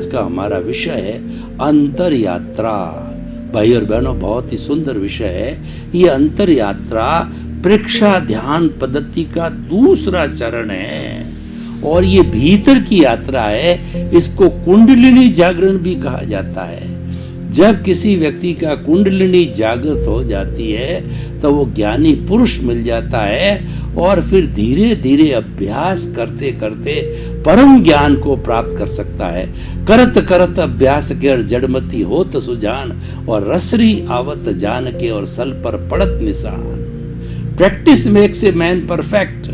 का हमारा विषय है अंतर यात्रा। भाई और बहनों, बहुत ही सुंदर विषय है ये अंतर यात्रा। प्रेक्षा ध्यान पद्धति का दूसरा चरण है और ये भीतर की यात्रा है। इसको कुंडलिनी जागरण भी कहा जाता है। जब किसी व्यक्ति का कुंडलिनी जागृत हो जाती है तो वो ज्ञानी पुरुष मिल जाता है और फिर धीरे धीरे अभ्यास करते करते परम ज्ञान को प्राप्त कर सकता है। करत करत अभ्यास के जड़मती होत सुजान और रसरी आवत जान के और सल पर पड़त निशान। Practice makes a man perfect.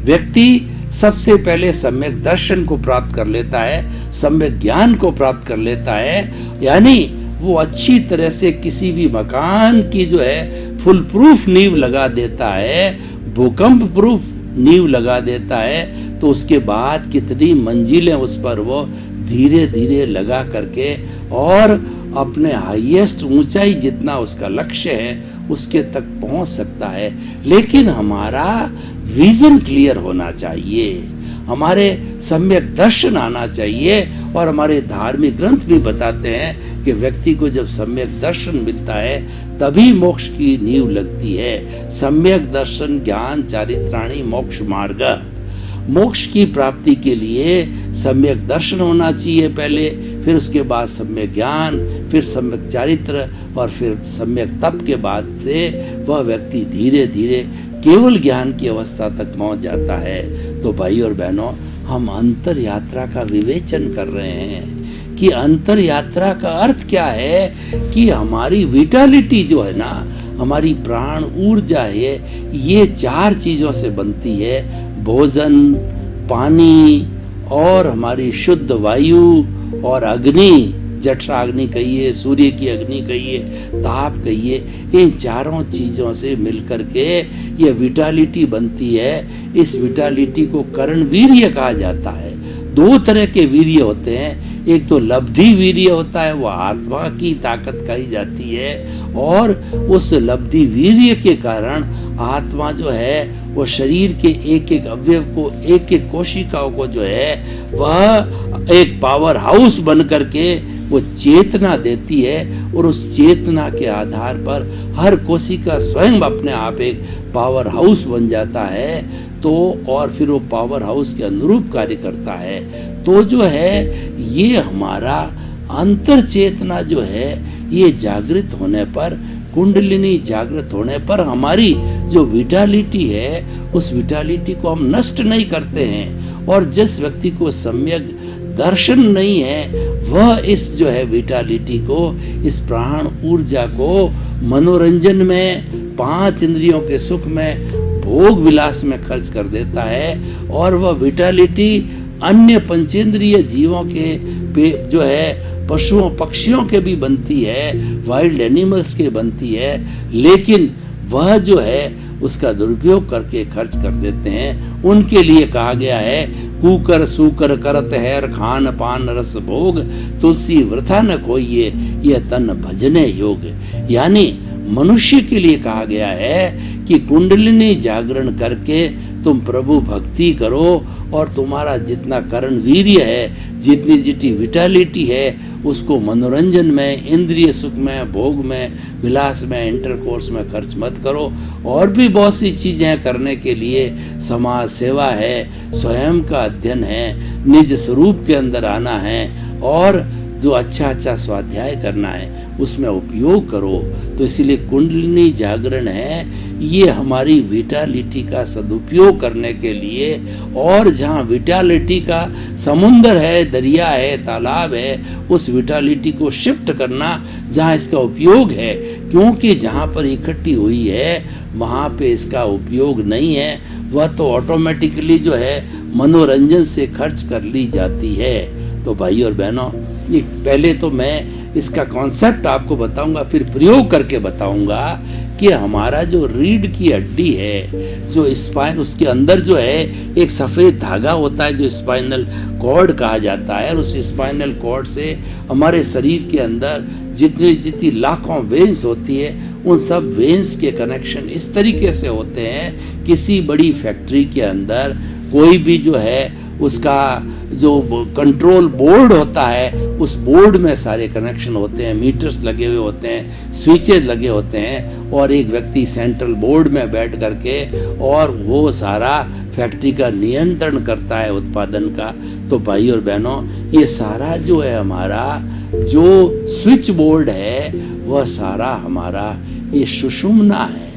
व्यक्ति सबसे पहले सम्यक दर्शन को प्राप्त कर लेता है, सम्यक ज्ञान को प्राप्त कर लेता है, यानी वो अच्छी तरह से किसी भी मकान की जो है फुल प्रूफ नींव लगा देता है, भूकंप प्रूफ नींव लगा देता है। तो उसके बाद कितनी मंजिलें उस पर वो धीरे धीरे लगा करके और अपने हाईएस्ट ऊंचाई जितना उसका लक्ष्य है उसके तक पहुंच सकता है। लेकिन हमारा विजन क्लियर होना चाहिए, हमारे सम्यक दर्शन आना चाहिए। और हमारे धार्मिक ग्रंथ भी बताते हैं कि व्यक्ति को जब सम्यक दर्शन मिलता है तभी मोक्ष की नींव लगती है। सम्यक दर्शन ज्ञान चारित्राणि मोक्ष मार्ग। मोक्ष की प्राप्ति के लिए सम्यक दर्शन होना चाहिए पहले, फिर उसके बाद सम्यक ज्ञान, फिर सम्यक चारित्र और फिर सम्यक तप के बाद से वह व्यक्ति धीरे धीरे केवल ज्ञान की अवस्था तक पहुंच जाता है। तो भाई और बहनों, हम अंतर यात्रा का विवेचन कर रहे हैं कि अंतर यात्रा का अर्थ क्या है कि हमारी विटालिटी जो है ना, हमारी प्राण ऊर्जा है, ये चार चीजों से बनती है। भोजन, पानी और हमारी शुद्ध वायु और अग्नि, जठराग्नि कहिए, सूर्य की अग्नि कहिए, ताप कहिए, इन चारों चीजों से मिलकर के ये विटालिटी बनती है। इस विटालिटी को कर्ण वीर्य कहा जाता है। दो तरह के वीर्य होते हैं, एक तो लब्धि वीर्य होता है, वो आत्मा की ताकत कही जाती है, और उस लब्धि वीर्य के कारण आत्मा जो है वो शरीर के एक एक अवयव को, एक एक कोशिकाओं को जो है वह एक पावर हाउस बन करके वो चेतना देती है। और उस चेतना के आधार पर हर कोशिका स्वयं अपने आप एक पावर हाउस बन जाता है। तो और फिर वो पावर हाउस के अनुरूप कार्य करता है। तो जो है ये हमारा अंतर चेतना जो है ये जागृत होने पर, कुंडलिनी जागृत होने पर हमारी जो विटालिटी है उस विटालिटी को हम नष्ट नहीं करते हैं। और जिस व्यक्ति को सम्यक दर्शन नहीं है वह इस जो है विटालिटी को, इस प्राण ऊर्जा को मनोरंजन में, पांच इंद्रियों के सुख में, भोग विलास में खर्च कर देता है। और वह विटालिटी अन्य पंचेंद्रिय जीवों के जो है पशुओं पक्षियों के भी बनती है, वाइल्ड एनिमल्स के बनती है, लेकिन वह जो है उसका दुरुपयोग करके खर्च कर देते हैं। उनके लिए कहा गया है कुकर सूकर करत हैर खान पान रस भोग, तुलसी वृथा न कोइये ये तन भजने योग। यानी मनुष्य के लिए कहा गया है कि कुंडलिनी जागरण करके तुम प्रभु भक्ति करो और तुम्हारा जितना कर्ण वीर्य है, जितनी जितनी विटालिटी है उसको मनोरंजन में, इंद्रिय सुख में, भोग में, विलास में, इंटरकोर्स में खर्च मत करो। और भी बहुत सी चीजें करने के लिए, समाज सेवा है, स्वयं का अध्ययन है, निज स्वरूप के अंदर आना है और जो अच्छा अच्छा स्वाध्याय करना है उसमें उपयोग करो। तो इसीलिए कुंडलिनी जागरण है ये हमारी विटालिटी का सदुपयोग करने के लिए। और जहाँ विटालिटी का समुंदर है, दरिया है, तालाब है, उस विटालिटी को शिफ्ट करना जहाँ इसका उपयोग है, क्योंकि जहाँ पर इकट्ठी हुई है वहाँ पे इसका उपयोग नहीं है, वह तो ऑटोमेटिकली जो है मनोरंजन से खर्च कर ली जाती है। तो भाई और बहनों, ये पहले तो मैं इसका कॉन्सेप्ट आपको बताऊंगा, फिर प्रयोग करके बताऊंगा कि हमारा जो रीढ़ की हड्डी है, जो स्पाइन, उसके अंदर जो है एक सफेद धागा होता है जो स्पाइनल कॉर्ड कहा जाता है। और उस स्पाइनल कॉर्ड से हमारे शरीर के अंदर जितनी जितनी लाखों वेन्स होती है उन सब वेन्स के कनेक्शन इस तरीके से होते हैं। किसी बड़ी फैक्ट्री के अंदर कोई भी जो है उसका जो कंट्रोल बोर्ड होता है, उस बोर्ड में सारे कनेक्शन होते हैं, मीटर्स लगे हुए होते हैं, स्विचेस लगे होते हैं, और एक व्यक्ति सेंट्रल बोर्ड में बैठ करके और वो सारा फैक्ट्री का नियंत्रण करता है, उत्पादन का। तो भाई और बहनों, ये सारा जो है हमारा जो स्विच बोर्ड है, वह सारा हमारा ये सुषुम्ना है।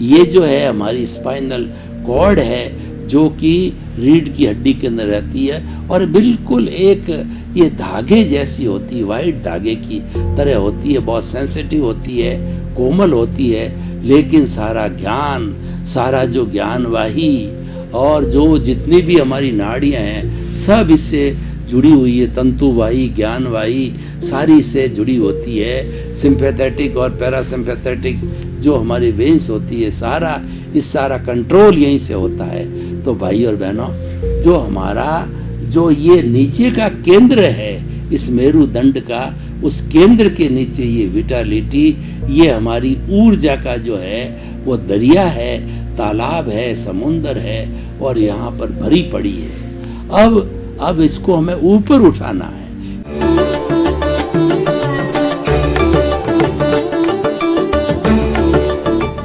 ये जो है हमारी स्पाइनल कॉर्ड है, जो कि रीढ़ की हड्डी के अंदर रहती है, और बिल्कुल एक ये धागे जैसी होती है, वाइट धागे की तरह होती है, बहुत सेंसिटिव होती है, कोमल होती है, लेकिन सारा ज्ञान, सारा जो ज्ञानवाही और जो जितनी भी हमारी नाड़ियां हैं, सब इससे जुड़ी हुई है। तंतुवाही, ज्ञानवाही सारी से जुड़ी होती है। सिंपैथेटिक और पैरासिम्पैथेटिक जो हमारी वेन्स होती है, सारा कंट्रोल यहीं से होता है। तो भाई और बहनों, जो हमारा जो ये नीचे का केंद्र है इस मेरुदंड का, उस केंद्र के नीचे ये विटालिटी, ये हमारी ऊर्जा का जो है वो दरिया है, तालाब है, समुंदर है, और यहाँ पर भरी पड़ी है। अब इसको हमें ऊपर उठाना है।